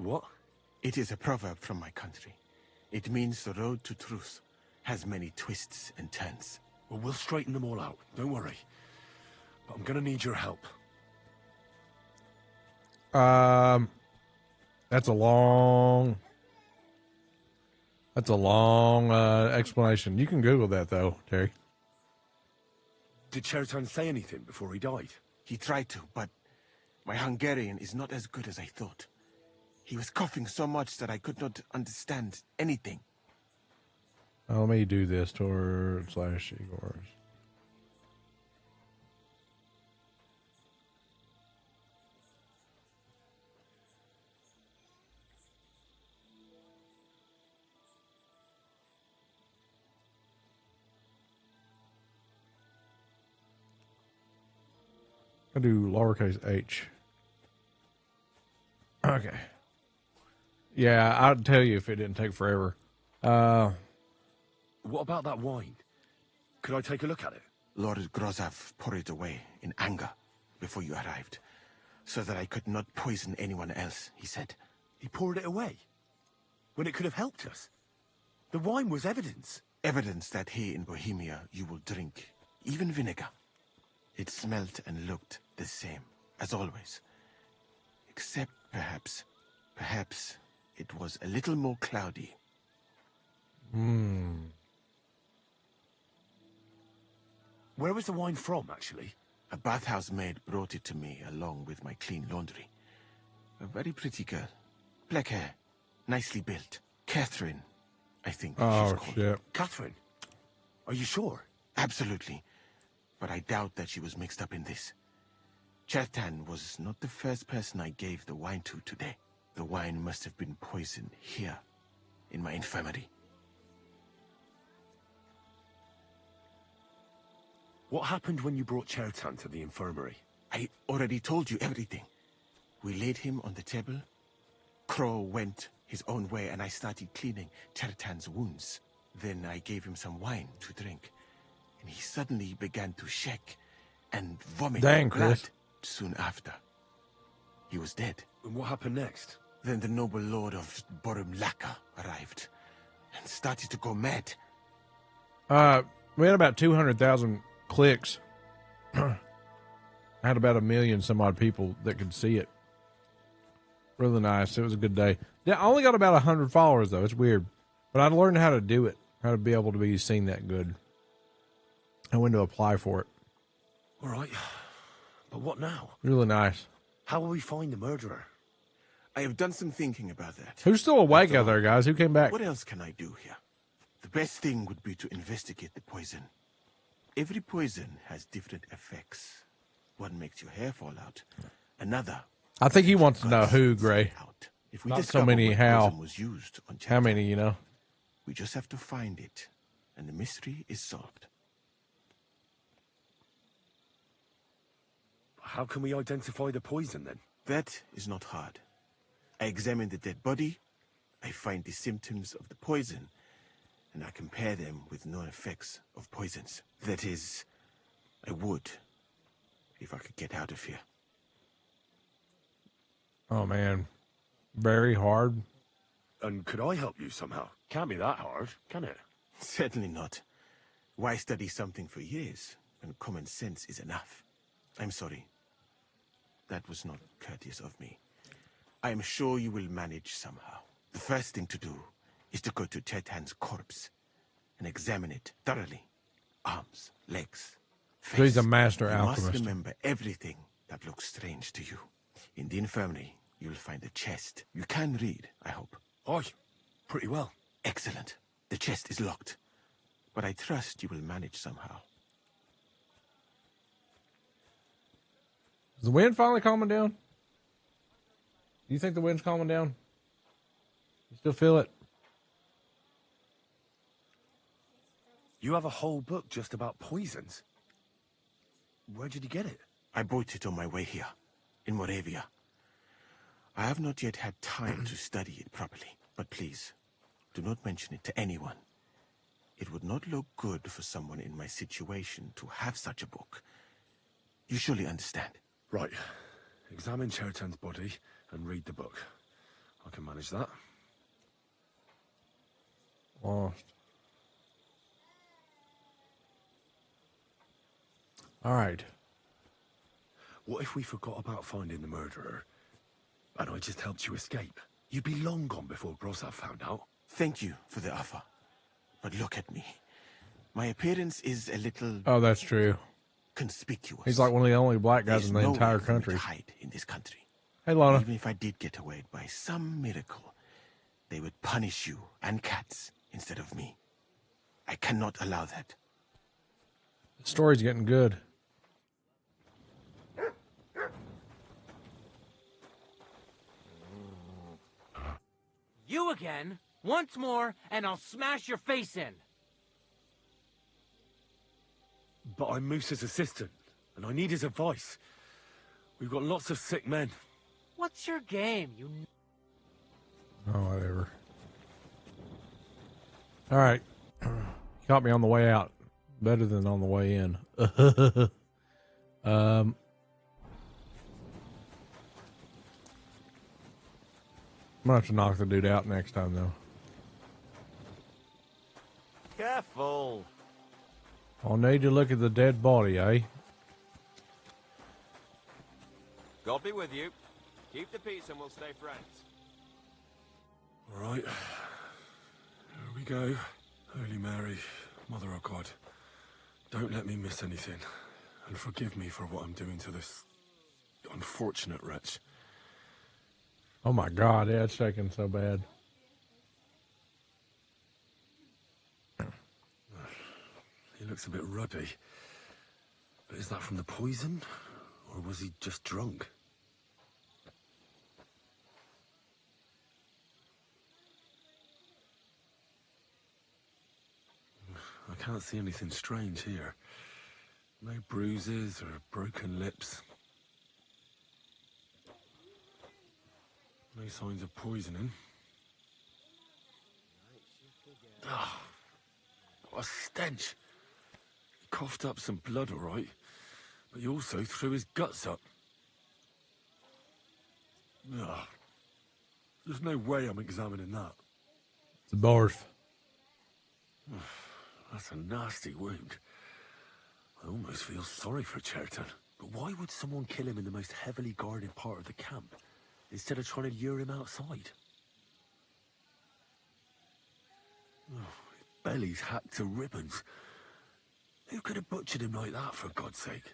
What? It is a proverb from my country. It means the road to truth has many twists and turns. Well, we'll straighten them all out. Don't worry. But I'm gonna need your help. That's a long explanation. You can Google that though, Terry. Did Chertan say anything before he died? He tried to, but my Hungarian is not as good as I thought. He was coughing so much that I could not understand anything. Let me do this /Igor's. I do lowercase h. Okay. Yeah, I'd tell you if it didn't take forever. What about that wine? Could I take a look at it? Lord Grozov poured it away in anger before you arrived, so that I could not poison anyone else, he said. He poured it away? When it could have helped us? The wine was evidence. Evidence that here in Bohemia you will drink, even vinegar. It smelt and looked the same, as always. Except perhaps it was a little more cloudy. Where was the wine from, actually? A bathhouse maid brought it to me along with my clean laundry. A very pretty girl. Black hair. Nicely built. Catherine, I think she's called. Shit. Catherine? Are you sure? Absolutely. But I doubt that she was mixed up in this. Chertan was not the first person I gave the wine to today. The wine must have been poisoned here, in my infirmary. What happened when you brought Chertan to the infirmary? I already told you everything. We laid him on the table. Crow went his own way and I started cleaning Chertan's wounds. Then I gave him some wine to drink. And he suddenly began to shake and vomit blood. Chris. Soon after, he was dead. And what happened next? Then the noble lord of Borumlaka arrived and started to go mad. We had about 200,000 clicks. I had about 1 million some odd people that could see it. Really nice. It was a good day. Yeah, I only got about 100 followers though. It's weird, but I learned how to do it, how to be able to be seen that good, and when to apply for it. All right, but what now? Really nice. How will we find the murderer? I have done some thinking about that. Who's still awake out there, guys? Who came back? What else can I do here? The best thing would be to investigate the poison. Every poison has different effects. One makes your hair fall out. Another. I think he wants to know who, Gray. If we Not so many what how. poison was used on How many, you know? We just have to find it, and the mystery is solved. How can we identify the poison then? That is not hard. I examine the dead body, I find the symptoms of the poison, and I compare them with known effects of poisons. That is, I would, if I could get out of here. Oh, man. Very hard. And could I help you somehow? Can't be that hard, can it? Certainly not. Why study something for years when common sense is enough? I'm sorry. That was not courteous of me. I am sure you will manage somehow. The first thing to do is to go to Chertan's corpse and examine it thoroughly. Arms, legs, face. So he's a master You alchemist. must remember everything that looks strange to you. In the infirmary, you'll find a chest. You can read, I hope. Aye, pretty well. Excellent. The chest is locked, but I trust you will manage somehow. Is the wind finally calming down? Do you think the wind's calming down? You still feel it? You have a whole book just about poisons. Where did you get it? I bought it on my way here, in Moravia. I have not yet had time to study it properly, but please, do not mention it to anyone. It would not look good for someone in my situation to have such a book. You surely understand. Right. Examine Chertan's body and read the book. I can manage that. Lost. All right. What if we forgot about finding the murderer, and I just helped you escape? You'd be long gone before Grossav found out. Thank you for the offer. But look at me. My appearance is a little Oh, that's true. conspicuous. He's like one of the only black guys There's in the nowhere entire for me to country. hide in this country. Hey, Lana. Even if I did get away by some miracle, they would punish you and cats instead of me. I cannot allow that. The story's getting good. You again? Once more, and I'll smash your face in. But I'm Moose's assistant, and I need his advice. We've got lots of sick men. What's your game, you... Oh, whatever. All right. Caught me on the way out. Better than on the way in. I'm gonna have to knock the dude out next time, though. Careful. I'll need to look at the dead body, eh? God be with you. Keep the peace and we'll stay friends. All right. Here we go. Holy Mary, Mother of God, don't let me miss anything, and forgive me for what I'm doing to this unfortunate wretch. Oh my God, yeah, it's shaking so bad. He looks a bit ruddy. But is that from the poison? Or was he just drunk? I can't see anything strange here. No bruises or broken lips. No signs of poisoning. Ah, what a stench. He coughed up some blood, all right, but he also threw his guts up. Ah, there's no way I'm examining that. It's a barf. That's a nasty wound. I almost feel sorry for Cherton. But why would someone kill him in the most heavily guarded part of the camp, instead of trying to lure him outside? Oh, his belly's hacked to ribbons. Who could have butchered him like that, for God's sake?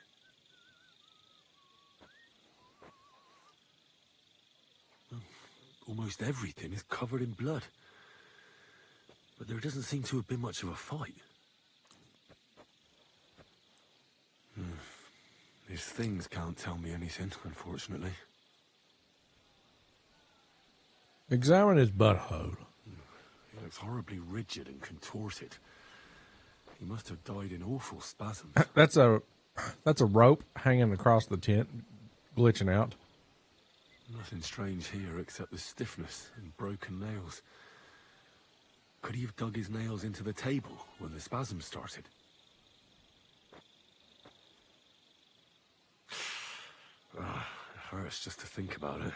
Almost everything is covered in blood. But there doesn't seem to have been much of a fight. These things can't tell me anything, unfortunately. Examine his butthole. He looks horribly rigid and contorted. He must have died in awful spasms. That's a rope hanging across the tent, glitching out. Nothing strange here except the stiffness and broken nails. Could he have dug his nails into the table when the spasms started? It hurts just to think about it.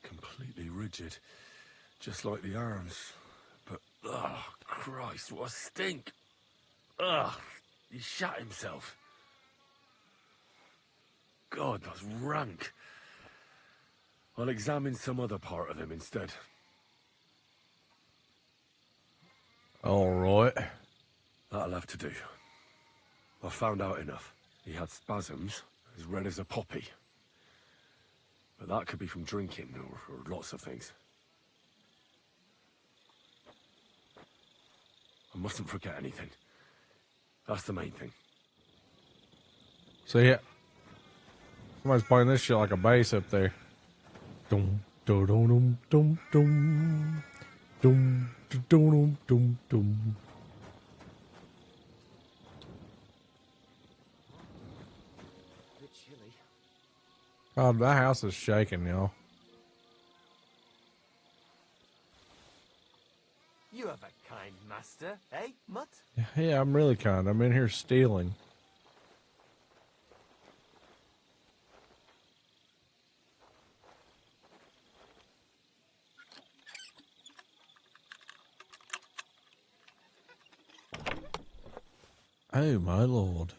Completely rigid, just like the arms. But, Christ, what a stink! He shot himself. God, that's rank. I'll examine some other part of him instead. All right. That'll have to do. I found out enough. He had spasms, as red as a poppy. But that could be from drinking, or lots of things. I mustn't forget anything. That's the main thing. See it? Somebody's playing this shit like a bass up there. Dum dum dum dum dum dum dum dum dum. Bit chilly. God, that house is shaking, y'all. You have a kind master, eh, Mutt? Yeah, I'm really kind. I'm in here stealing. Oh, my lord.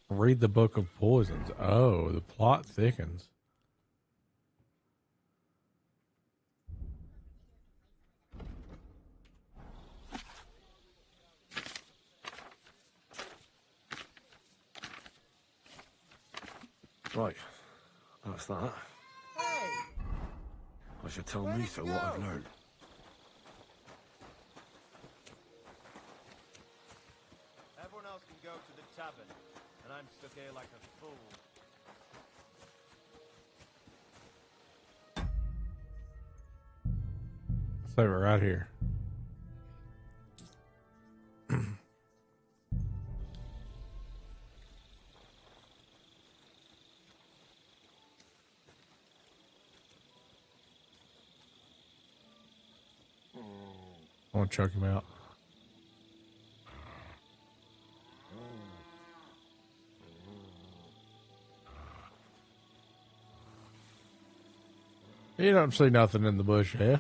Read the Book of Poisons. Oh, the plot thickens. Right, that's that. Hey! I should tell Misa what I've learned. Everyone else can go to the tavern, and I'm stuck here like a fool. Save it right here. I want to choke him out. You don't see nothing in the bush, yeah?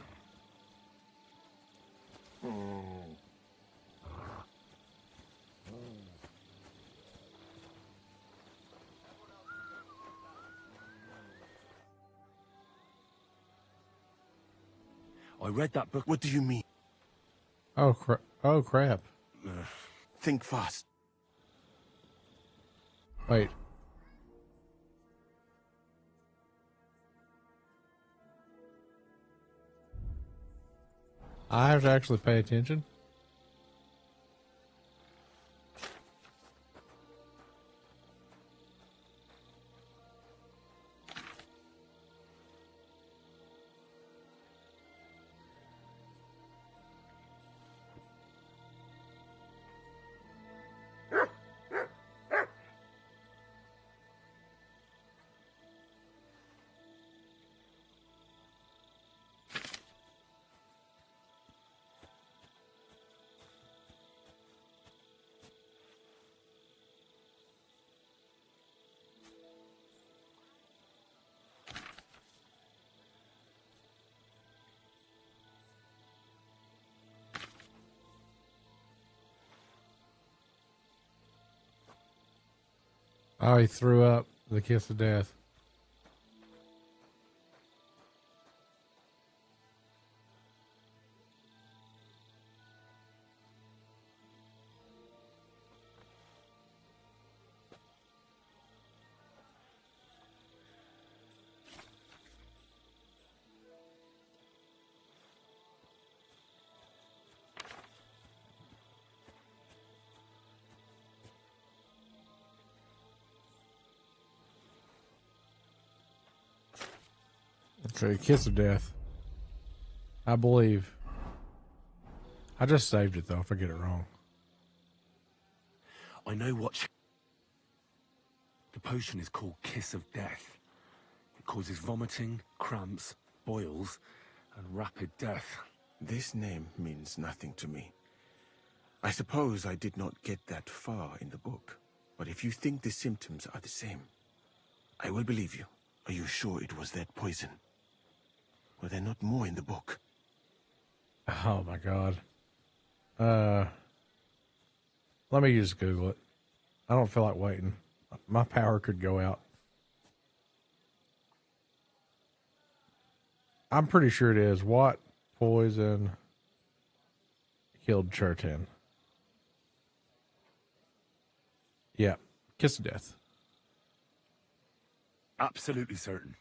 I read that book. What do you mean? Oh, crap. Think fast. Wait. I have to actually pay attention. Oh, he threw up the kiss of death. Okay, kiss of death. I believe. I just saved it, though, if I get it wrong. I know what... The potion is called Kiss of Death. It causes vomiting, cramps, boils, and rapid death. This name means nothing to me. I suppose I did not get that far in the book. But if you think the symptoms are the same, I will believe you. Are you sure it was that poison? Were there not more in the book? Oh, my God. Let me just Google it. I don't feel like waiting. My power could go out. I'm pretty sure it is. What poison killed Churton? Yeah. Kiss of death. Absolutely certain.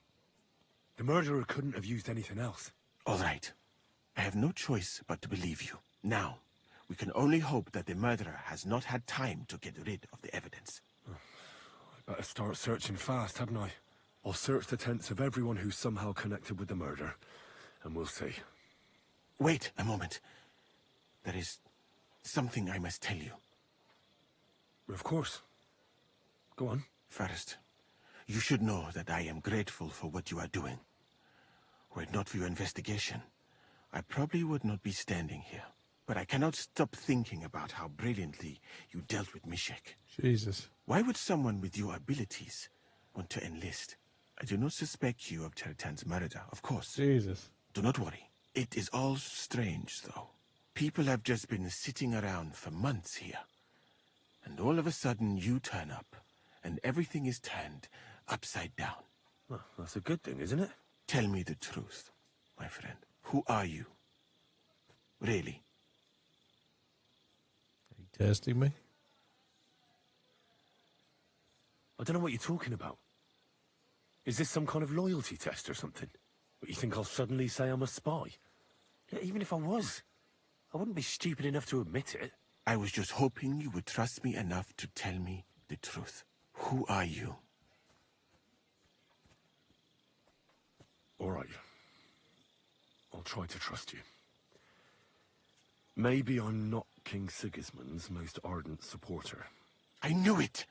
The murderer couldn't have used anything else. All right. I have no choice but to believe you. Now, we can only hope that the murderer has not had time to get rid of the evidence. I better start searching fast, hadn't I? I'll search the tents of everyone who's somehow connected with the murder, and we'll see. Wait a moment. There is something I must tell you. Of course. Go on. First, you should know that I am grateful for what you are doing. Were it not for your investigation, I probably would not be standing here. But I cannot stop thinking about how brilliantly you dealt with Mishek. Jesus. Why would someone with your abilities want to enlist. I do not suspect you of Tertan's murder, of course. Jesus. Do not worry. It is all strange, though. People have just been sitting around for months here. And all of a sudden you turn up, and everything is turned upside down. Well, that's a good thing, isn't it? Tell me the truth, my friend. Who are you? Really? Are you testing me? I don't know what you're talking about. Is this some kind of loyalty test or something? But you think I'll suddenly say I'm a spy? Yeah, even if I was, I wouldn't be stupid enough to admit it. I was just hoping you would trust me enough to tell me the truth. Who are you? All right. I'll try to trust you. Maybe I'm not King Sigismund's most ardent supporter. I knew it!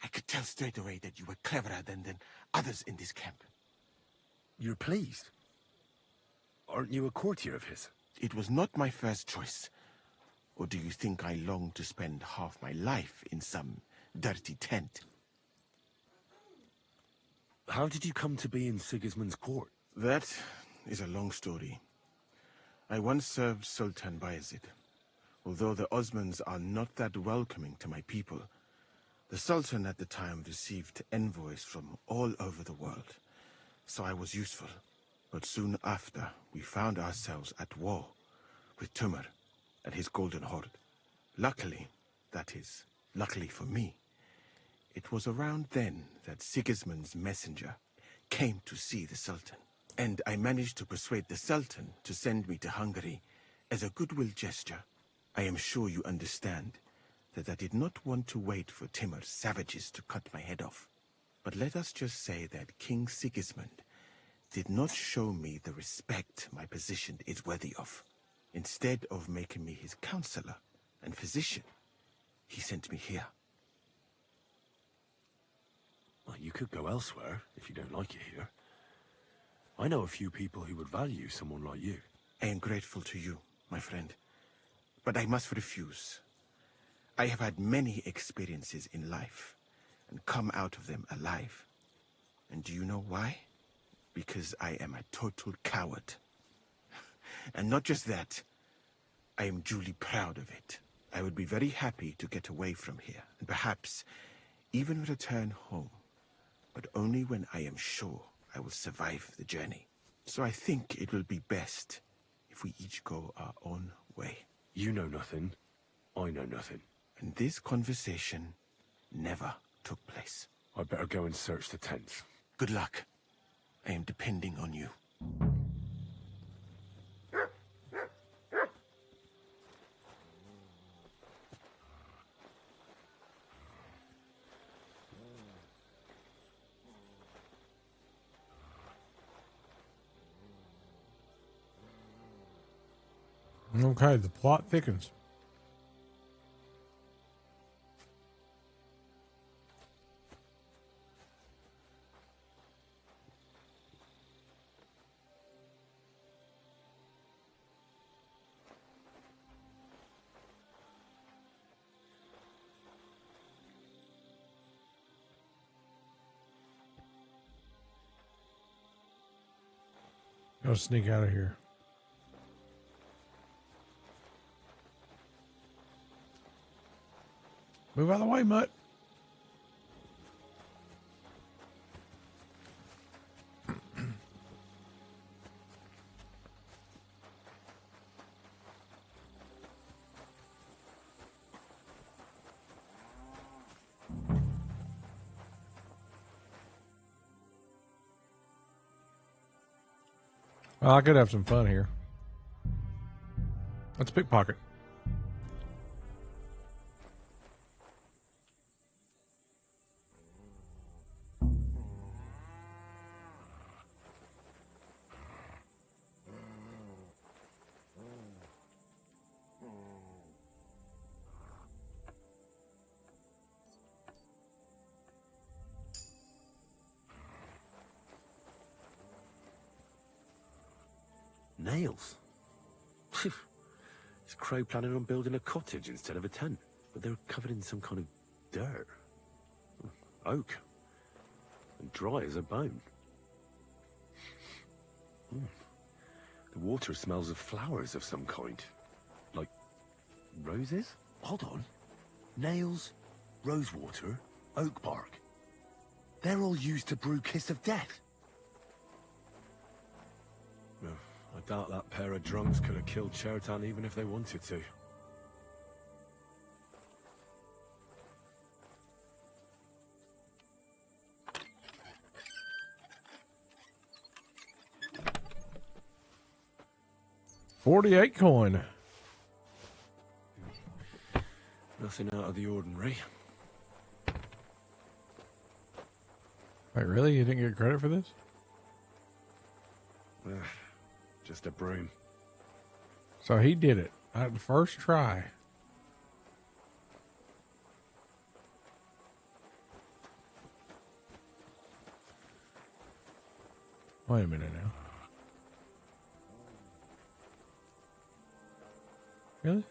I could tell straight away that you were cleverer than others in this camp. You're pleased? Aren't you a courtier of his? It was not my first choice. Or do you think I long to spend half my life in some dirty tent? How did you come to be in Sigismund's court? That is a long story. I once served Sultan Bayezid. Although the Osmans are not that welcoming to my people, the Sultan at the time received envoys from all over the world, so I was useful. But soon after, we found ourselves at war with Timur and his Golden Horde. Luckily, that is, luckily for me, it was around then that Sigismund's messenger came to see the Sultan. And I managed to persuade the Sultan to send me to Hungary as a goodwill gesture. I am sure you understand that I did not want to wait for Timur's savages to cut my head off. But let us just say that King Sigismund did not show me the respect my position is worthy of. Instead of making me his counselor and physician, he sent me here. Well, you could go elsewhere if you don't like it here. I know a few people who would value someone like you. I am grateful to you, my friend, but I must refuse. I have had many experiences in life and come out of them alive. And do you know why? Because I am a total coward. And not just that, I am duly proud of it. I would be very happy to get away from here, and perhaps even return home, but only when I am sure I will survive the journey. So I think it will be best if we each go our own way. You know nothing. I know nothing. And this conversation never took place. I better go and search the tents. Good luck. I am depending on you. Okay, the plot thickens. Gotta sneak out of here. Move out of the way, Mutt. Well, I could have some fun here. Let's pickpocket. Nails? Is Crow planning on building a cottage instead of a tent? But they're covered in some kind of dirt. Oak. and dry as a bone. The water smells of flowers of some kind. Like roses? Hold on. Nails, rosewater, oak bark. They're all used to brew Kiss of Death. Well, I doubt that pair of drunks could have killed Chertan even if they wanted to. $48 coin. Nothing out of the ordinary. Wait, really? You didn't get credit for this? Just a broom. So he did it at the first try. Wait a minute now. Really?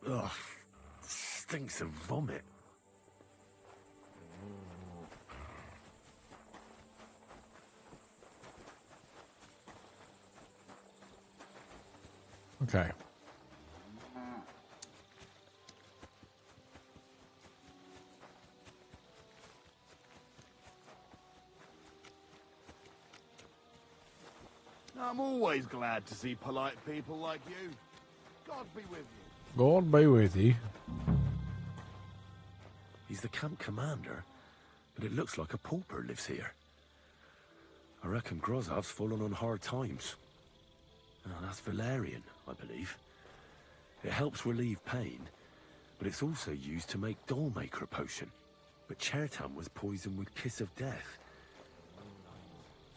Ugh. Stinks of vomit. Okay. I'm always glad to see polite people like you. God be with you. God be with you. He's the camp commander, but it looks like a pauper lives here. I reckon Grozov's fallen on hard times. Oh, that's valerian, I believe. It helps relieve pain, but it's also used to make Dollmaker potion. But Chertan was poisoned with Kiss of Death.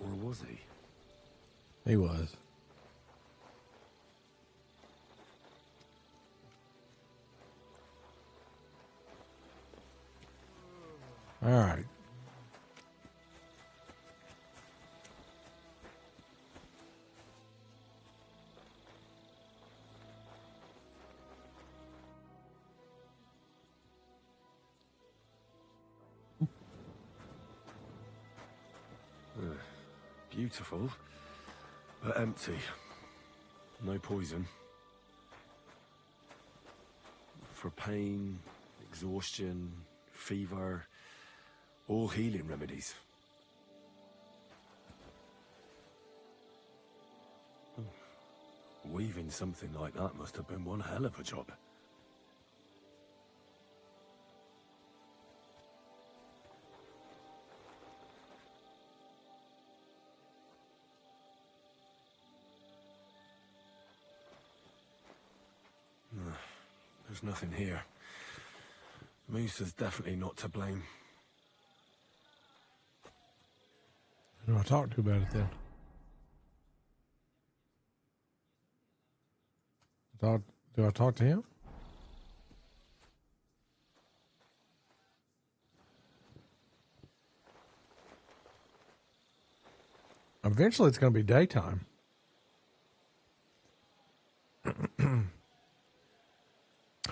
Or was he? He was. All right. Beautiful, but empty. No poison. For pain, exhaustion, fever, all healing remedies. Weaving something like that must have been one hell of a job. There's nothing here. Moose is definitely not to blame. Who do I talk to about it then? Do I talk to him? Eventually it's going to be daytime.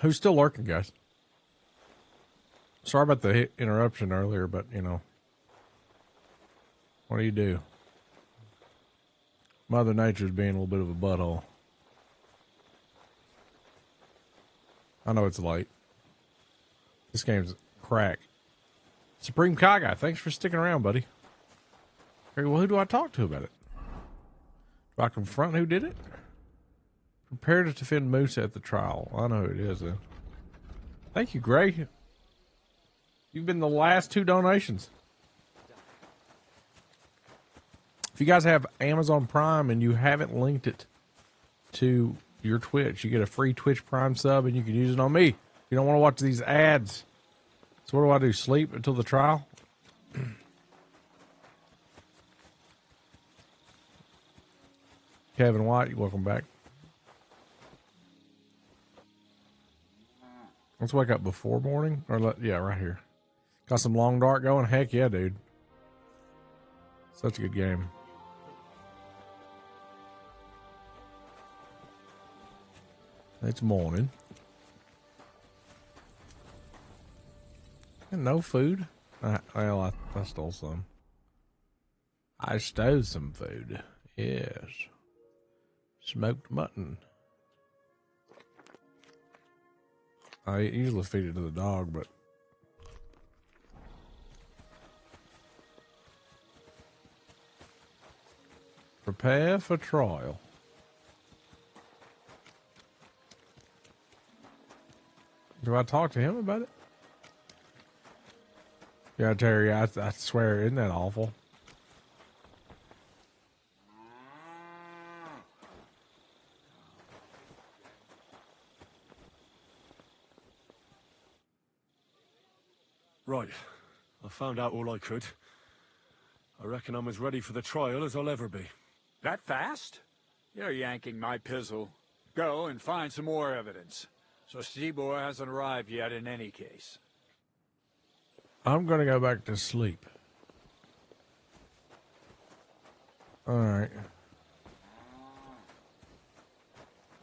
Who's still lurking, guys? Sorry about the interruption earlier, but, you know, what do you do? Mother Nature's being a little bit of a butthole. I know it's late. This game's crack. Supreme Kaga, thanks for sticking around, buddy. Okay, well, who do I talk to about it? Do I confront who did it? Prepare to defend Moose at the trial. I know who it is, then. Thank you, Gray. You've been the last 2 donations. If you guys have Amazon Prime and you haven't linked it to your Twitch, you get a free Twitch Prime sub and you can use it on me. You don't want to watch these ads. So what do? Sleep until the trial? Kevin White, welcome back. Let's wake up before morning. Yeah, right here. Got some Long Dark going? Heck yeah, dude. Such a good game. It's morning. No food? Well, I stole some. I stole some food. Yes. Smoked mutton. I usually feed it to the dog, but... Prepare for trial. Do I talk to him about it? Yeah, Terry, I swear, isn't that awful? Right. I found out all I could. I reckon I'm as ready for the trial as I'll ever be. That fast? You're yanking my pizzle. Go and find some more evidence. So Stibor hasn't arrived yet in any case. I'm gonna go back to sleep. Alright.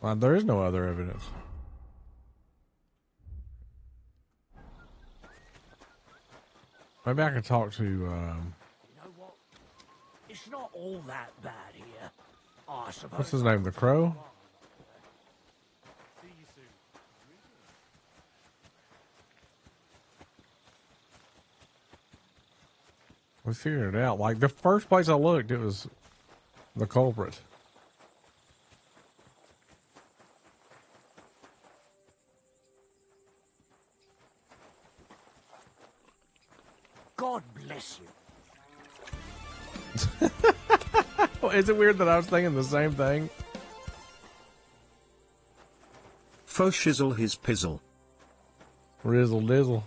Well, there is no other evidence. Maybe I could talk to, You know what? It's not all that bad here. I suppose. what's his name, the Crow? See you soon. We figured it out. Like, the first place I looked, it was the culprit. God bless you. Is it weird that I was thinking the same thing? Fo shizzle his pizzle. Rizzle dizzle.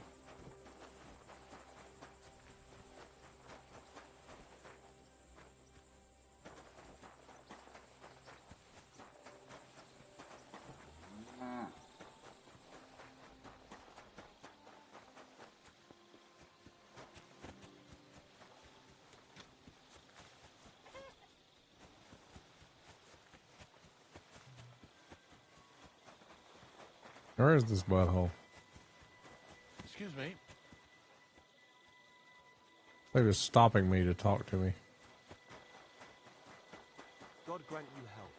Where is this butthole? Excuse me. They're just stopping me to talk to me. God grant you health.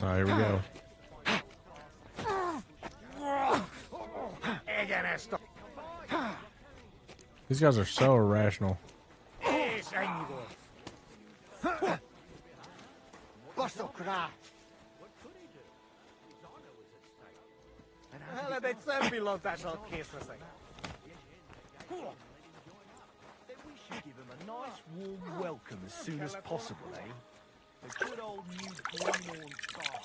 Oh, here we go. These guys are so irrational. Hela they'd certainly love that old case for thing. Then we should give him a nice warm welcome as soon as possible, eh? The good old new greenhorn star.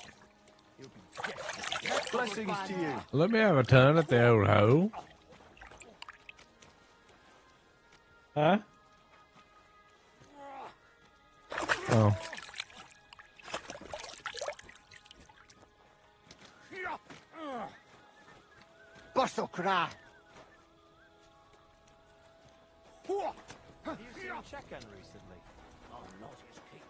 He'll be desperate. Blessings to you. Let me have a turn at the old hoe. Huh? Oh. Bustle cry. Have you seen Chekan recently? Oh, not his king.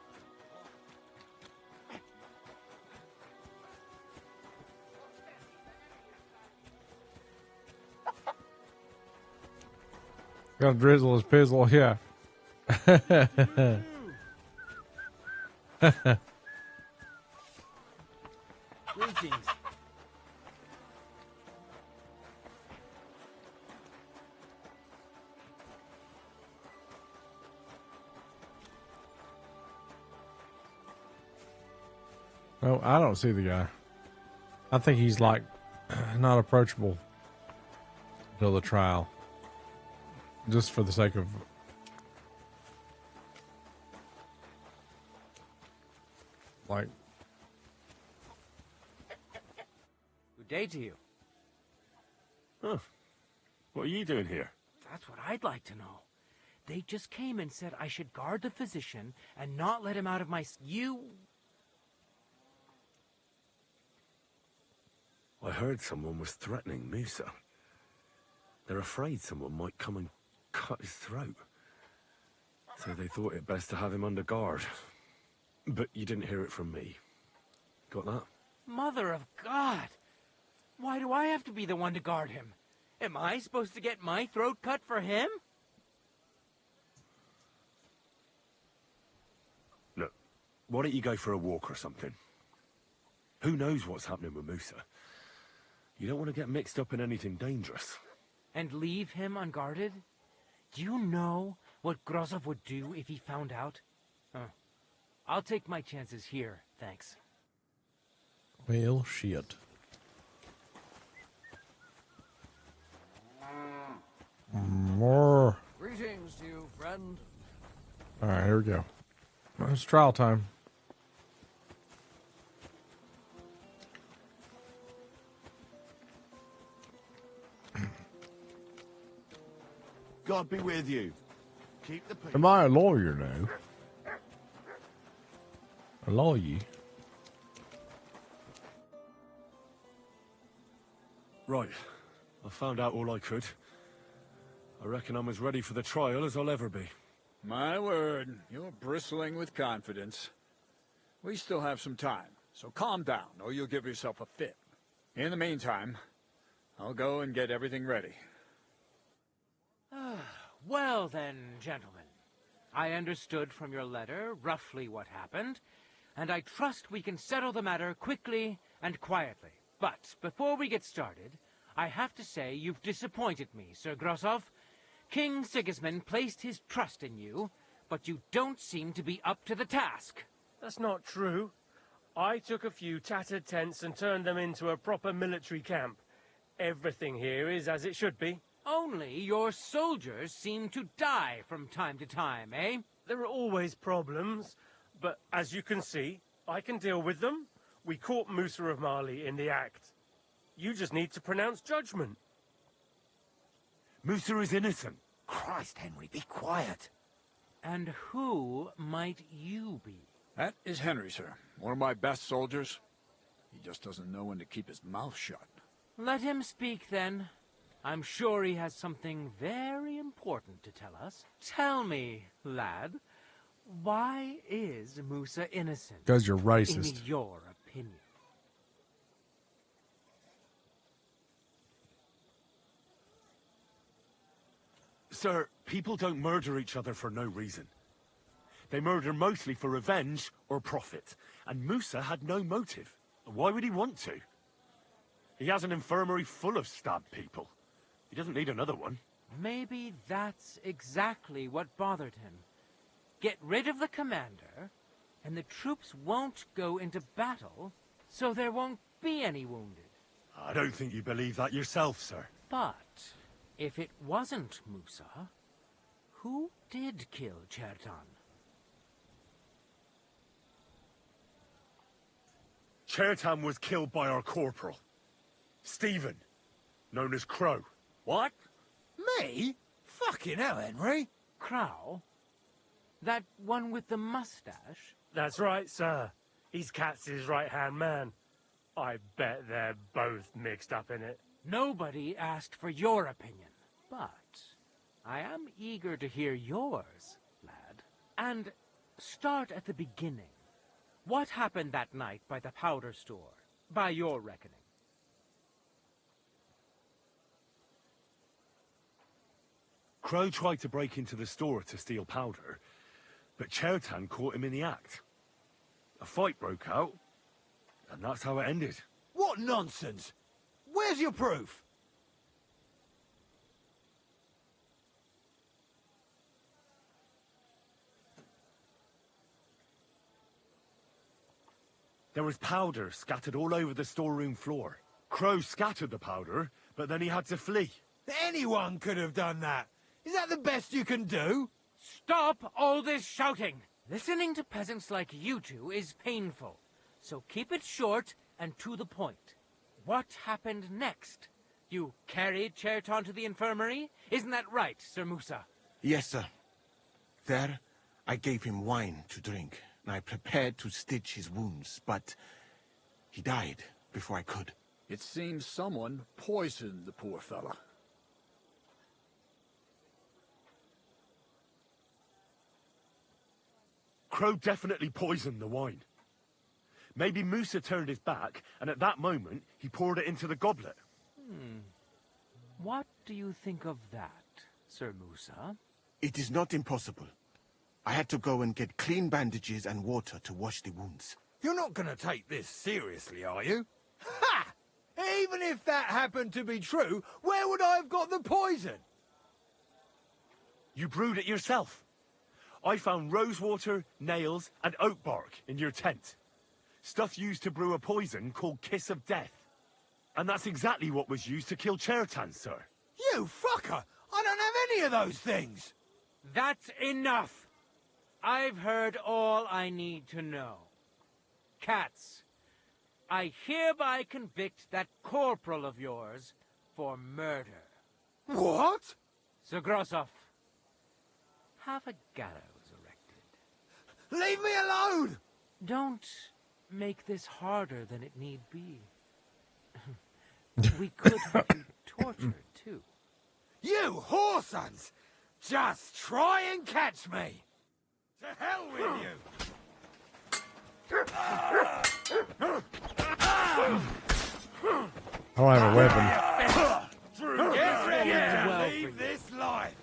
Gonna drizzle his pizzle, yeah. Greetings. No, I don't see the guy. I think he's like not approachable until the trial. Just for the sake of like Good day to you. Huh. What are you doing here? That's what I'd like to know. They just came and said I should guard the physician and not let him out of my... You... I heard someone was threatening Musa. They're afraid someone might come and cut his throat. So they thought it best to have him under guard. But you didn't hear it from me. Got that? Mother of God! Why do I have to be the one to guard him? Am I supposed to get my throat cut for him? Look, why don't you go for a walk or something? Who knows what's happening with Musa? You don't want to get mixed up in anything dangerous. And leave him unguarded? Do you know what Grozov would do if he found out? I'll take my chances here, thanks. Well, shit. More. Greetings to you, friend. All right, here we go. It's trial time. God be with you. Keep the peace. Am I a lawyer now? A lawyer? Right. I found out all I could. I reckon I'm as ready for the trial as I'll ever be. My word, you're bristling with confidence. We still have some time, so calm down, or you'll give yourself a fit. In the meantime, I'll go and get everything ready. Well then, gentlemen. I understood from your letter roughly what happened, and I trust we can settle the matter quickly and quietly. But before we get started, I have to say you've disappointed me, Sir Grozov. King Sigismund placed his trust in you, but you don't seem to be up to the task. That's not true. I took a few tattered tents and turned them into a proper military camp. Everything here is as it should be. Only your soldiers seem to die from time to time, eh? There are always problems, but as you can see, I can deal with them. We caught Musa of Mali in the act. You just need to pronounce judgment. Musa is innocent. Christ, Henry, be quiet. And who might you be? That is Henry, sir. One of my best soldiers. He just doesn't know when to keep his mouth shut. Let him speak, then. I'm sure he has something very important to tell us. Tell me, lad, why is Musa innocent? Because you're racist. In your opinion. Sir, people don't murder each other for no reason. They murder mostly for revenge or profit. And Musa had no motive. Why would he want to? He has an infirmary full of stabbed people. He doesn't need another one. Maybe that's exactly what bothered him. Get rid of the commander, and the troops won't go into battle, so there won't be any wounded. I don't think you believe that yourself, sir. But if it wasn't Musa, who did kill Chertan? Chertan was killed by our corporal, Stephen, known as Crow. What? Me? Fucking hell, Henry. Crow? That one with the mustache? That's right, sir. He's Katz's right-hand man. I bet they're both mixed up in it. Nobody asked for your opinion, but I am eager to hear yours, lad. And start at the beginning. What happened that night by the powder store, by your reckoning? Crow tried to break into the store to steal powder, but Chertan caught him in the act. A fight broke out, and that's how it ended. What nonsense! Where's your proof? There was powder scattered all over the storeroom floor. Crow scattered the powder, but then he had to flee. Anyone could have done that. Is that the best you can do? Stop all this shouting! Listening to peasants like you two is painful, so keep it short and to the point. What happened next? You carried Chertan to the infirmary? Isn't that right, Sir Musa? Yes, sir. There, I gave him wine to drink, and I prepared to stitch his wounds, but he died before I could. It seems someone poisoned the poor fella. Crow definitely poisoned the wine. Maybe Musa turned his back, and at that moment, he poured it into the goblet. What do you think of that, Sir Musa? It is not impossible. I had to go and get clean bandages and water to wash the wounds. You're not going to take this seriously, are you? Ha! Even if that happened to be true, where would I have got the poison? You brewed it yourself. I found rosewater, nails, and oak bark in your tent. Stuff used to brew a poison called Kiss of Death. And that's exactly what was used to kill Chertan, sir. You fucker! I don't have any of those things! That's enough! I've heard all I need to know. Cats, I hereby convict that corporal of yours for murder. What? Sir Grossoff, have a gallows erected. Leave me alone! Don't make this harder than it need be. We could have you tortured, too. You whoresons! Just try and catch me! To hell with you! I don't have a weapon. Get ready to leave this life!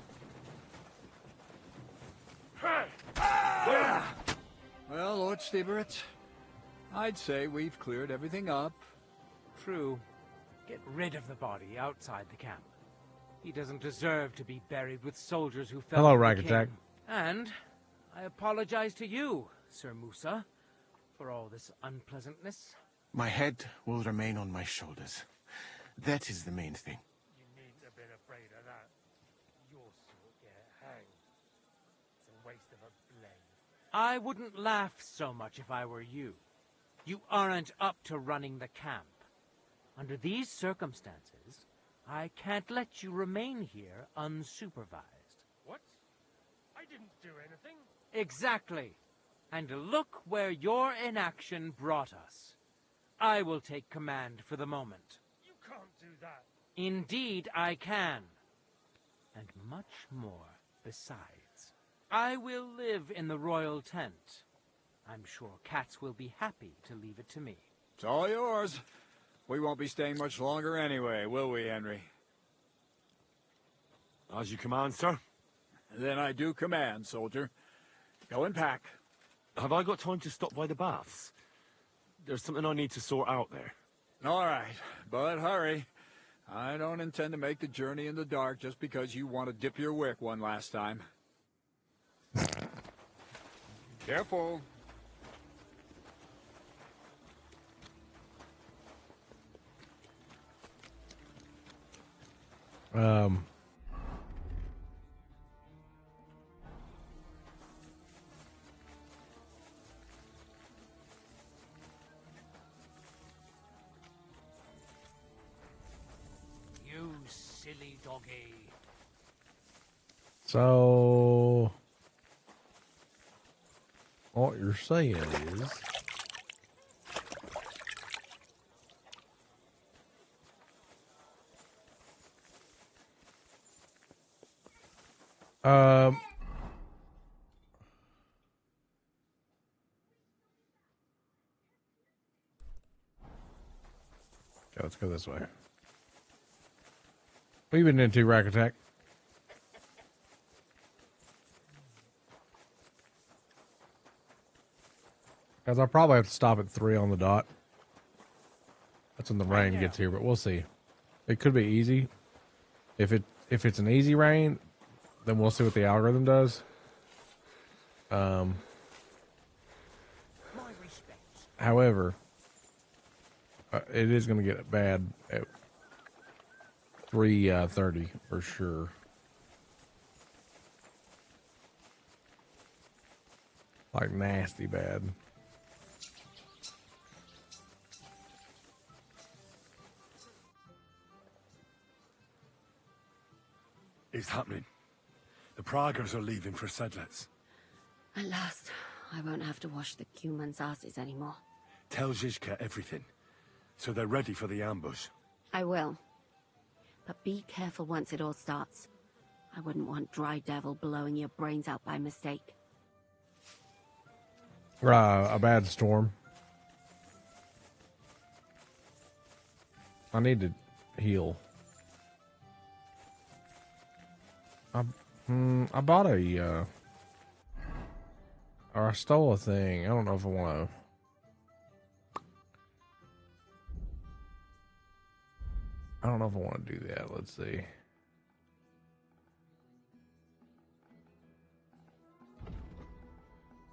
Well, Lord Stieberitz, I'd say we've cleared everything up. True. Get rid of the body outside the camp. He doesn't deserve to be buried with soldiers who fell Hello, for the Rack king. Attack. And I apologize to you, Sir Musa, for all this unpleasantness. My head will remain on my shoulders. That is the main thing. You needn't have been afraid of that. Your sort get hanged. It's a waste of a blade. I wouldn't laugh so much if I were you. You aren't up to running the camp. Under these circumstances, I can't let you remain here unsupervised. What? I didn't do anything. Exactly. And look where your inaction brought us. I will take command for the moment. You can't do that. Indeed, I can. And much more besides. I will live in the royal tent. I'm sure Cats will be happy to leave it to me. It's all yours. We won't be staying much longer anyway, will we, Henry? As you command, sir. Then I do command, soldier. Go and pack. Have I got time to stop by the baths? There's something I need to sort out there. All right, but hurry. I don't intend to make the journey in the dark just because you want to dip your wick one last time. Careful. You silly doggy. So, what you're saying is, okay, let's go this way. We've been into Rack Attack. Guys, I'll probably have to stop at 3 on the dot. That's when the rain gets here, but we'll see. It could be easy. If it's an easy rain, then we'll see what the algorithm does. However, it is going to get bad at 3:30 for sure. Like nasty bad. It's happening. The Praggers are leaving for Sedlets. At last, I won't have to wash the Cuman's asses anymore. Tell Zizka everything, so they're ready for the ambush. I will. But be careful once it all starts. I wouldn't want Dry Devil blowing your brains out by mistake. A bad storm. I need to heal. I bought a, or I stole a thing. I don't know if I want to. I don't know if I want to do that. Let's see.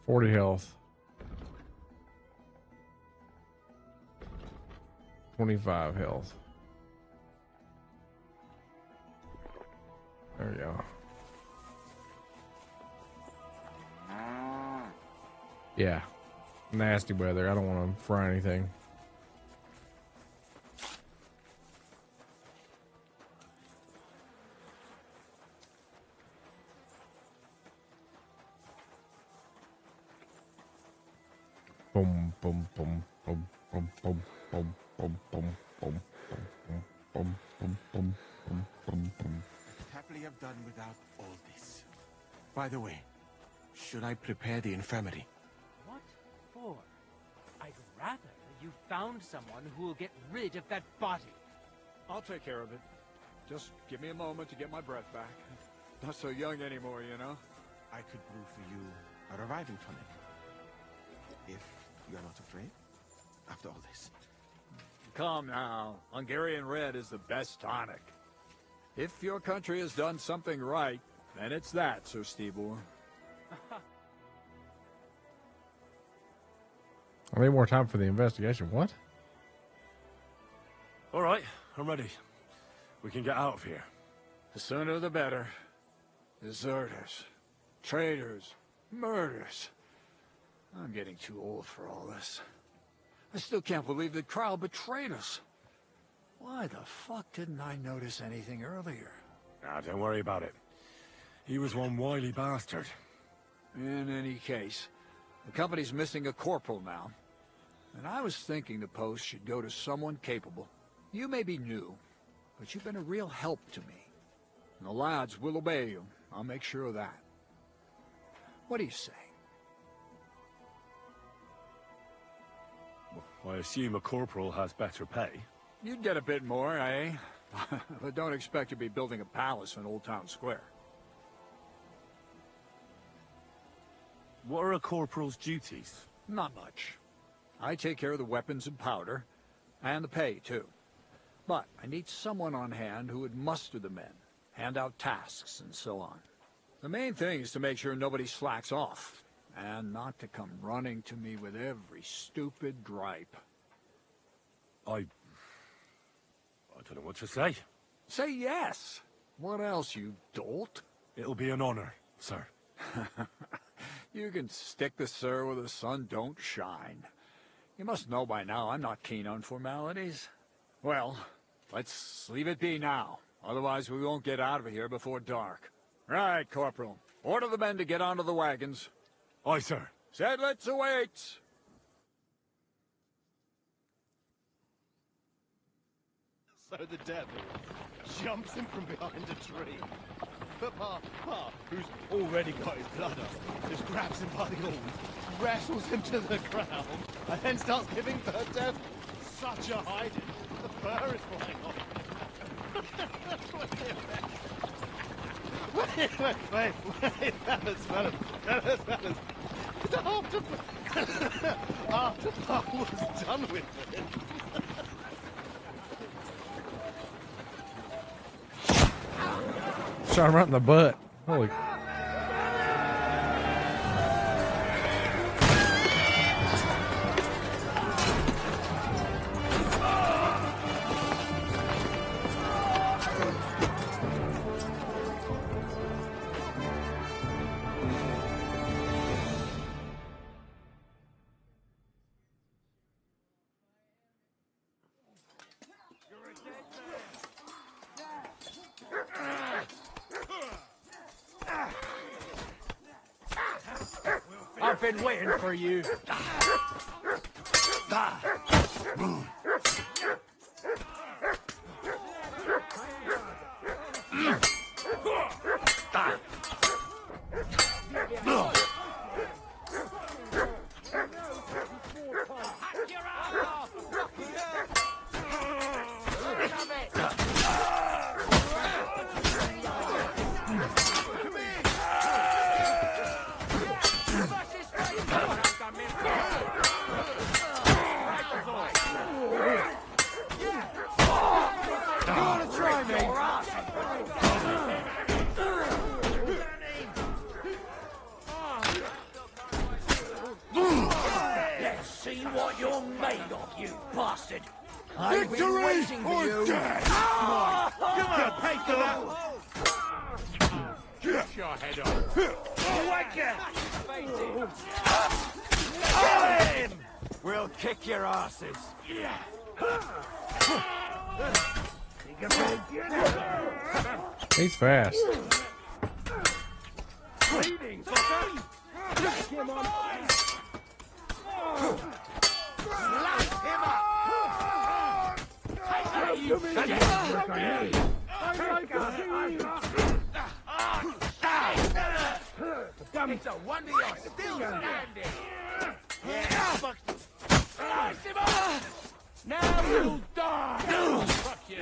$40 health. 25 health. There we go. Yeah. Nasty weather. I don't want to fry anything. Boom, boom, boom, boom, boom, boom, boom, boom, boom, boom, boom, boom, boom, boom, boom, boom, boom. Happily have done without all this. By the way, should I prepare the infirmary? What for? I'd rather you found someone who will get rid of that body. I'll take care of it. Just give me a moment to get my breath back. Not so young anymore, you know? I could brew for you a reviving tonic. If you're not afraid, after all this. Come now. Hungarian Red is the best tonic. If your country has done something right, then it's that, Sir Stibor. I need more time for the investigation. What? All right, I'm ready. We can get out of here. The sooner the better. Deserters, traitors, murders. I'm getting too old for all this. I still can't believe that Kyle betrayed us. Why the fuck didn't I notice anything earlier? Nah, don't worry about it. He was one wily bastard. In any case, the company's missing a corporal now. And I was thinking the post should go to someone capable. You may be new, but you've been a real help to me. And the lads will obey you. I'll make sure of that. What do you say? Well, I assume a corporal has better pay. You'd get a bit more, eh? But don't expect to be building a palace in Old Town Square. What are a corporal's duties? Not much. I take care of the weapons and powder, and the pay, too. But I need someone on hand who would muster the men, hand out tasks, and so on. The main thing is to make sure nobody slacks off, and not to come running to me with every stupid gripe. I don't know what to say. Say yes! What else, you dolt? It'll be an honor, sir. You can stick the sir where the sun don't shine. You must know by now I'm not keen on formalities. Well, let's leave it be now. Otherwise we won't get out of here before dark. Right, Corporal. Order the men to get onto the wagons. Aye, sir. Sedlitz awaits! So the devil jumps in from behind a tree. But Pa, who's already got his blood up, just grabs him by the horns, wrestles him to the ground, and then starts giving the devil such a hiding. The fur is flying off. Wait, fellas. After Pa was done with it. Shot him right in the butt. Holy. I've been waiting for you. See what you're made of, you bastard! I've been Victory waiting for or you! death! Come on, take them out! Get your head off. Kill him! We'll kick your asses. He's fast. Bleeding, fucker! Slice him up! It's a wonder you're still standing! Slice him up! Now you'll die! Fuck you!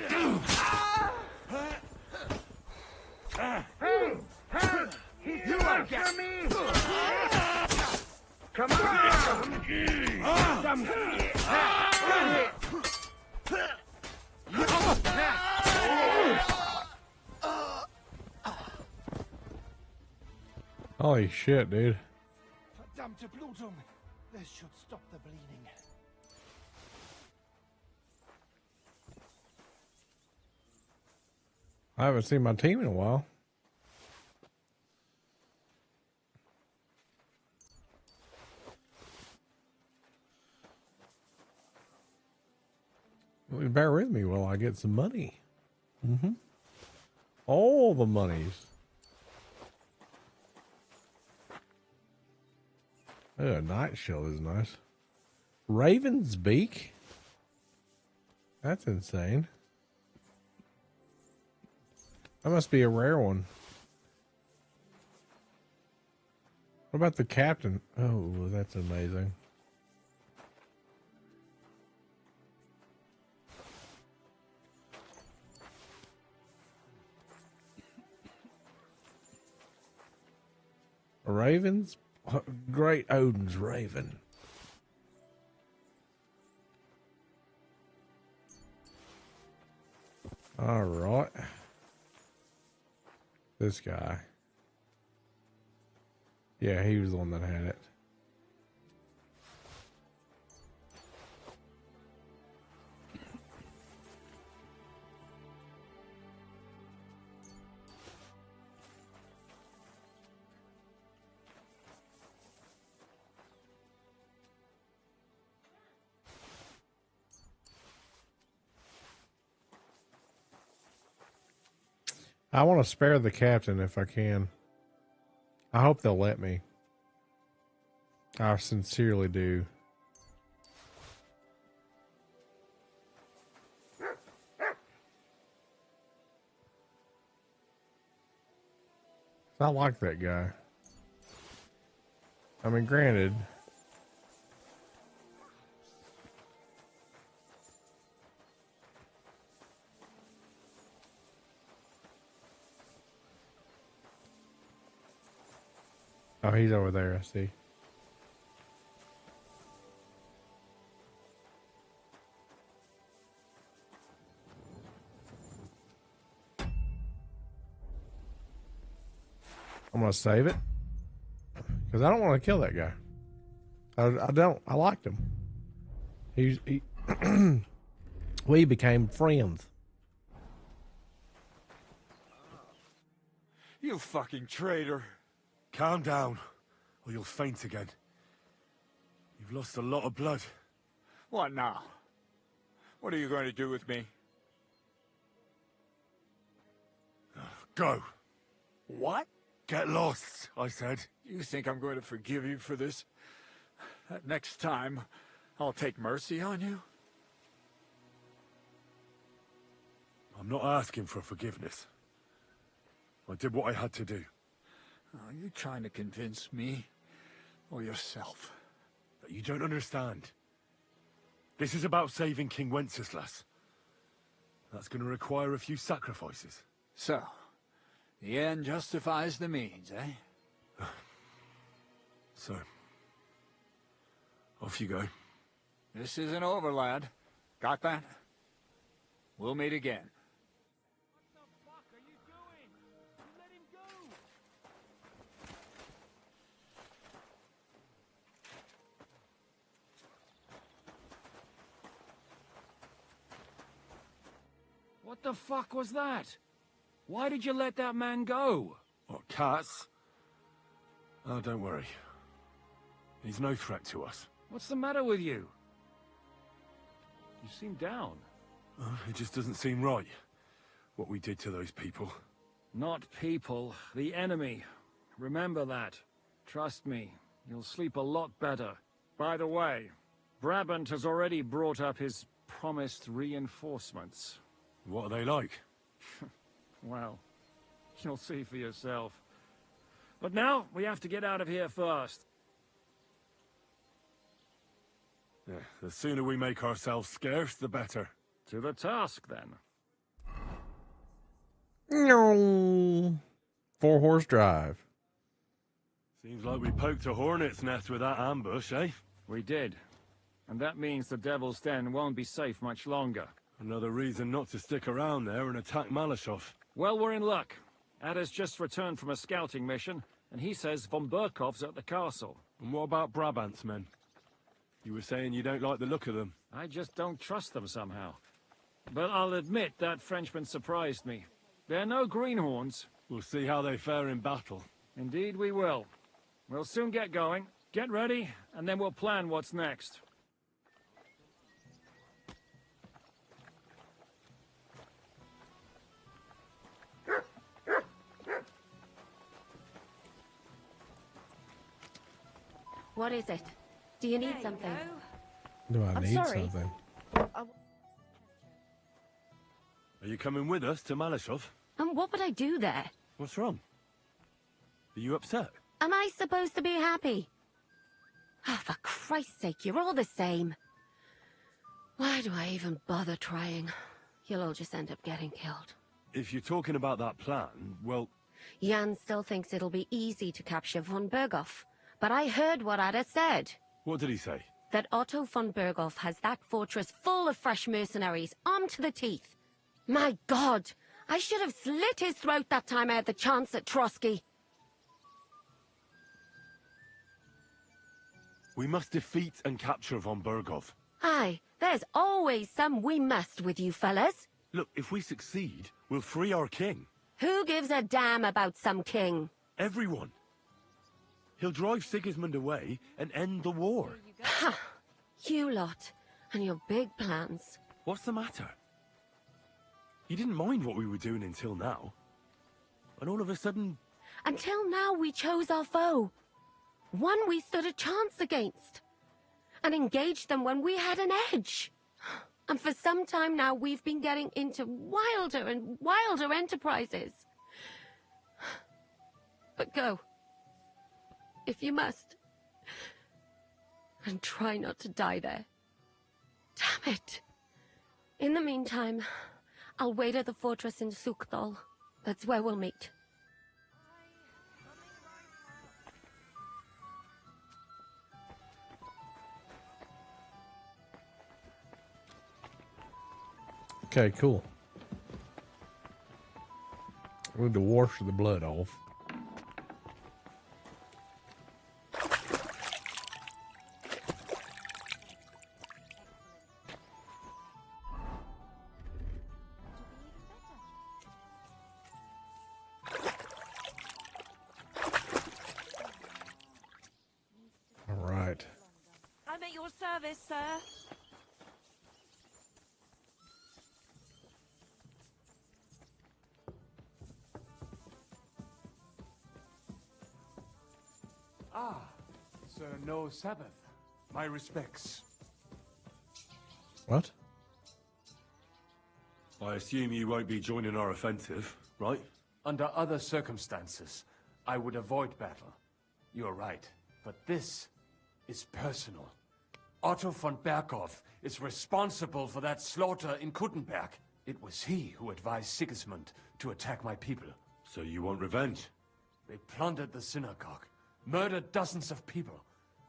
You won't get me! Come on! Holy shit, dude. Verdammte Blutung! This should stop the bleeding. I haven't seen my team in a while. Well, bear with me while I get some money. All the monies. Oh, a night shield is nice. Raven's beak? That's insane. That must be a rare one. What about the captain? Oh, that's amazing. A raven's? Great Odin's raven. All right. This guy. Yeah, he was the one that had it. I want to spare the captain if I can. I hope they'll let me. I sincerely do. I like that guy. I mean, granted. Oh, he's over there, I see. I'm going to save it. Because I don't want to kill that guy. I don't. I liked him. We became friends. You fucking traitor. Calm down, or you'll faint again. You've lost a lot of blood. What now? What are you going to do with me? Go. What? Get lost, I said. You think I'm going to forgive you for this? That next time, I'll take mercy on you? I'm not asking for forgiveness. I did what I had to do. Are you trying to convince me or yourself? But you don't understand. This is about saving King Wenceslas. That's going to require a few sacrifices. So, the end justifies the means, eh? So, off you go. This isn't over, lad. Got that? We'll meet again. What the fuck was that? Why did you let that man go? What, cats? Oh, don't worry. He's no threat to us. What's the matter with you? You seem down. It just doesn't seem right, what we did to those people. Not people, the enemy. Remember that. Trust me, you'll sleep a lot better. By the way, Brabant has already brought up his promised reinforcements. What are they like? Well, you'll see for yourself. But now, we have to get out of here first. Yeah, the sooner we make ourselves scarce, the better. To the task, then. No. 4-horse drive. Seems like we poked a hornet's nest with that ambush, eh? We did. And that means the Devil's Den won't be safe much longer. Another reason not to stick around there and attack Malashov. Well, we're in luck. Ada's just returned from a scouting mission, and he says von Burkov's at the castle. And what about Brabant's men? You were saying you don't like the look of them. I just don't trust them somehow. But I'll admit that Frenchman surprised me. They're no greenhorns. We'll see how they fare in battle. Indeed we will. We'll soon get going. Get ready, and then we'll plan what's next. What is it? Do you need something? Do I I'm need sorry. something? Are you coming with us to Malashov? And what would I do there? What's wrong? Are you upset? Am I supposed to be happy? Oh, for Christ's sake, you're all the same. Why do I even bother trying? You'll all just end up getting killed. If you're talking about that plan, well... Jan still thinks it'll be easy to capture von Berghoff. But I heard what Ada said. What did he say? That Otto von Berghoff has that fortress full of fresh mercenaries, armed to the teeth. My God! I should have slit his throat that time I had the chance at Trotsky. We must defeat and capture von Berghoff. Aye, there's always some we must with you fellas. Look, if we succeed, we'll free our king. Who gives a damn about some king? Everyone. He'll drive Sigismund away and end the war. Ha! You lot, and your big plans. What's the matter? You didn't mind what we were doing until now. And all of a sudden... Until now we chose our foe. One we stood a chance against. And engaged them when we had an edge. And for some time now we've been getting into wilder and wilder enterprises. But go. If you must. And try not to die there. Damn it. In the meantime, I'll wait at the fortress in Sukdal. That's where we'll meet. Okay, cool. We need to wash the blood off. All right. I'm at your service, sir. Ah, Sir No Sabbath. My respects. What? I assume you won't be joining our offensive, right? Under other circumstances, I would avoid battle. You're right, but this is personal. Otto von Berghoff is responsible for that slaughter in Kuttenberg. It was he who advised Sigismund to attack my people. So you want revenge? They plundered the synagogue, murdered dozens of people.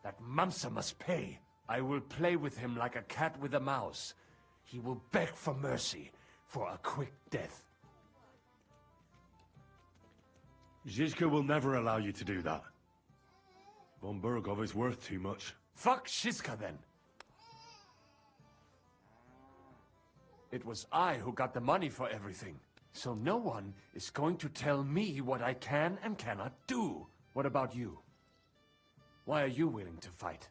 That Mamsa must pay. I will play with him like a cat with a mouse. He will beg for mercy, for a quick death. Zizka will never allow you to do that. Von Berghoff is worth too much. Fuck Shiska then. It was I who got the money for everything. So no one is going to tell me what I can and cannot do. What about you? Why are you willing to fight?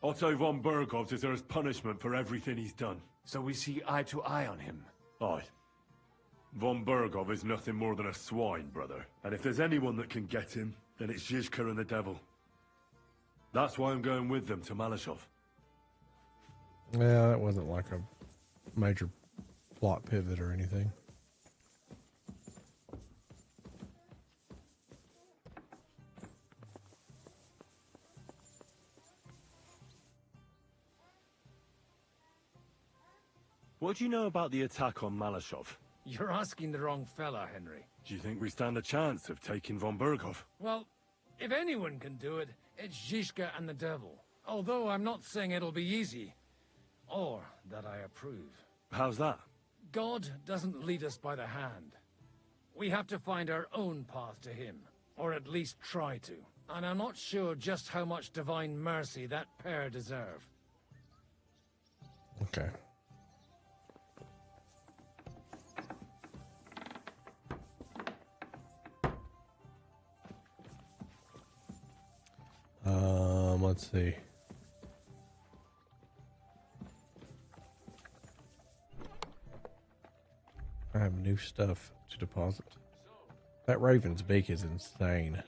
Otto von Berghoff deserves punishment for everything he's done. So we see eye to eye on him. Aye. Von Berghoff is nothing more than a swine, brother. And if there's anyone that can get him, then it's Zizka and the devil. That's why I'm going with them to Malashov. Yeah, that wasn't like a major plot pivot or anything. What do you know about the attack on Malashov? You're asking the wrong fella, Henry. Do you think we stand a chance of taking von Berghoff? Well, if anyone can do it, it's Zizka and the devil. Although I'm not saying it'll be easy. Or that I approve. How's that? God doesn't lead us by the hand. We have to find our own path to him. Or at least try to. And I'm not sure just how much divine mercy that pair deserve. Okay. Let's see. I have new stuff to deposit. That Raven's beak is insane.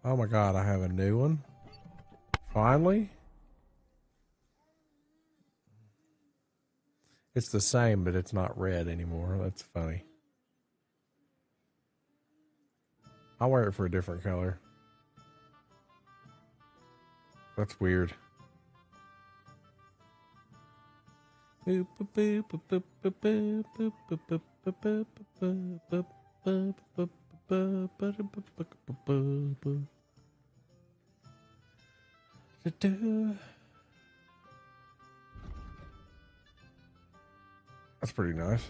Oh my god, I have a new one. Finally? It's the same, but it's not red anymore. That's funny. I'll wear it for a different color. That's weird. That's pretty nice.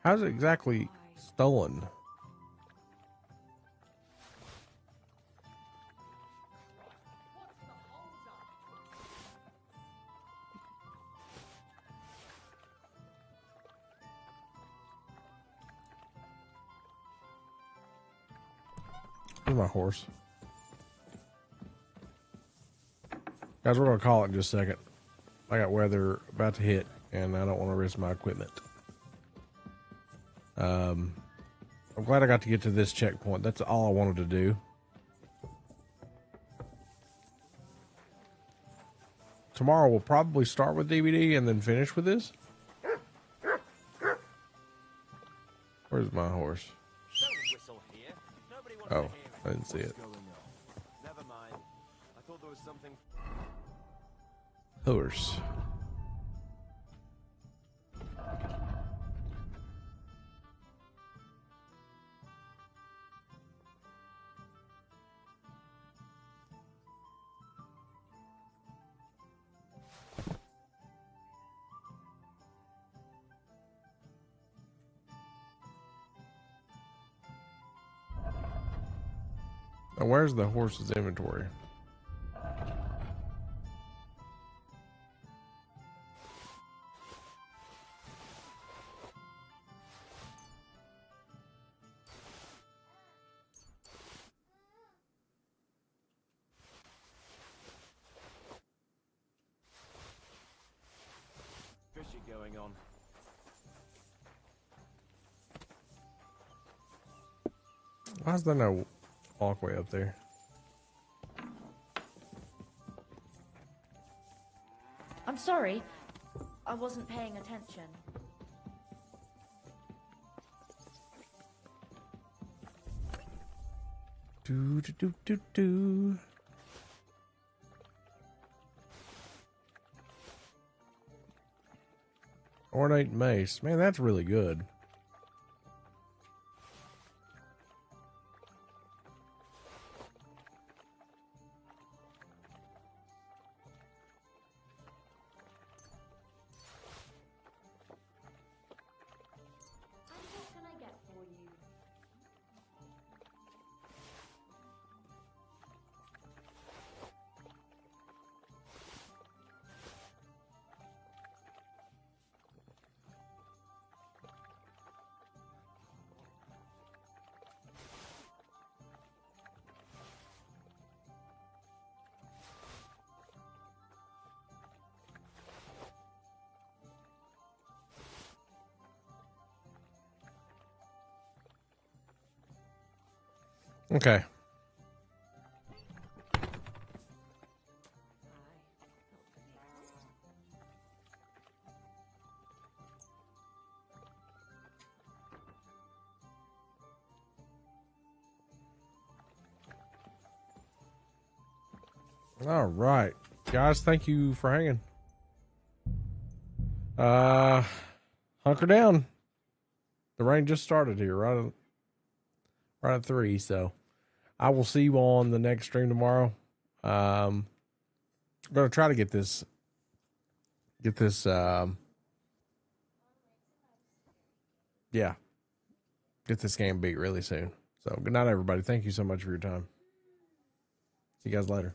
How's it exactly stolen? Where's my horse? Guys, we're going to call it in just a second. I got weather about to hit, and I don't want to risk my equipment. I'm glad I got to get to this checkpoint. That's all I wanted to do. Tomorrow we'll probably start with DVD and then finish with this. Where's my horse? Oh, I didn't see it. Never mind. I thought there was something. Horse. Now, where's the horse's inventory? Fishy going on. Why is there no walkway up there? I'm sorry. I wasn't paying attention. Do do do do do. Ornate mace. Man, that's really good. What can I get for you? Okay. All right, guys, thank you for hanging. Hunker down. The rain just started here, right at 3, so I will see you on the next stream tomorrow. I'm gonna try to get this game beat really soon. So good night, everybody. Thank you so much for your time. See you guys later.